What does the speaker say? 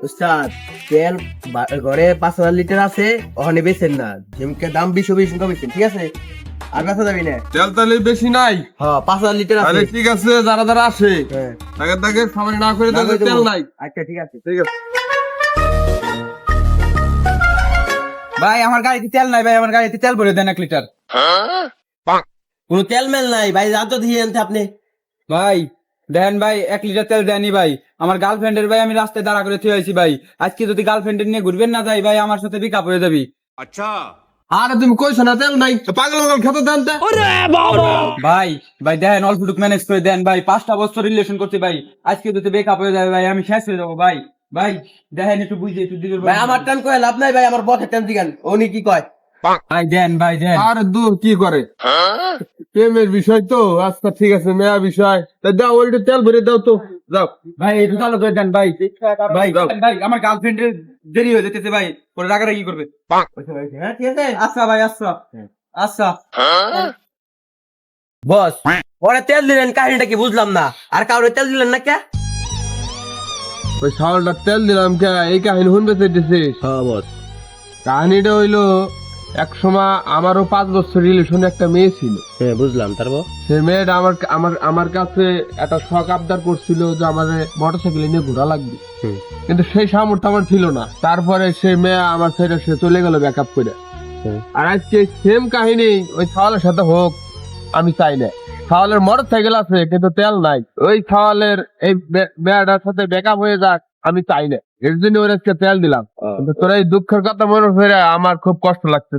উস্তাদ তেল ঘরে 5,000 লিটার আছে, ওখানে বেচেন না, যেমকে দাম 20 কমেছেন, ঠিক আছে? আর বেচা যাবি না। তেল তাহলে বেশি নাই। হ্যাঁ 5,000 লিটার আছে। আরে ঠিক আছে, যারা যারা আসে হ্যাঁ তাকে তাকে সামনে না করে না তাদের করে তেল দেবো। নাই। আচ্ছা ঠিক আছে। ঠিক আছে। ভাই আমার গাড়িতে তেল নাই ভাই, আমার গাড়িতে তেল ভরে দেন 1 লিটার। কোনো তেল মেল নাই ভাই, যা তো দিয়ে আনতে আপনি। ভাই দেন ভাই 1 লিটার তেল দেনই ভাই। আমার গার্লফ্রেন্ডের ভাই আমি রাস্তায় দাঁড়া করে থুয়ে আছি ভাই। আজকে যদি গার্লফ্রেন্ডের নিয়ে ঘুরবেন না যাই ভাই, আমার সাথে পিকআপ হয়ে যাবি। আরে তুমি কইছো না তেল নাই, পাগল পাগল খেতে দেন তে। ভাই ভাই দেন অল্পটুক ম্যানেজ করে দেন ভাই, 5টা বছর রিলেশন করছি ভাই, আজকে যদি ব্রেকআপ হয়ে যাবে ভাই আমি শেষ হয়ে যাবো ভাই। ভাই দেখেন একটু বুঝে একটু দিবেন ভাই আমার টান কয় লাভ নাই ভাই, আমার বসের টান দিগান, উনি কি কয়? ভাই দেন ভাই দেন। আরে দূর কি করে, প্রেমের বিষয় তো। আচ্ছা ঠিক আছে, মেয়া বিষয়, তা দাও ওইটা তেল ভরে দাও তো, যাও। ভাই একটু চালু করে দেন ভাই। ভাই ভাই আমার গার্লফ্রেন্ডের দেরি হয়ে যেতেছে ভাই, পরে রাগারাগি করবে। হ্যাঁ ঠিক আছে। আচ্ছা ভাই আচ্ছা আচ্ছা। বস ওরে তেল দিলেন, কাহিনীটা কি বুঝলাম না, আর কাউরে তেল দিলেন না কে? ওই শাওলটা তেল দিলাম কে, এই কাহিনী শুনতে চাইতেছিস? হ্যাঁ বস। কাহিনীটা হইলো, এক সময় আমারও 5 বছর রিলেশনে একটা মেয়ে ছিল। হ্যাঁ বুঝলাম, তারপর? সে মেয়েটা আমার আমার আমার কাছে একটা শখ আবদার করছিল যে আমাদের মোটরসাইকেলে নিয়ে ঘোরা লাগবে, কিন্তু সেই সামর্থ্য আমার ছিল না। তারপরে সে মেয়ে আমার ছেড়ে সে চলে গেল ব্যাকআপ করে। আর আজকে সেম কাহিনী ওই ছাওয়ালের সাথে হোক, আমি চাই না। ছাওয়ালের মোটর সাইকেল আছে কিন্তু তেল নাই, ওই ছাওয়ালের এই মেয়েটার সাথে ব্যাকআপ হয়ে যাক, আমি চাই না। এর জন্য ওর আজকে তেল দিলাম। কিন্তু তোর এই দুঃখের কথা মনে করে আমার খুব কষ্ট লাগছে।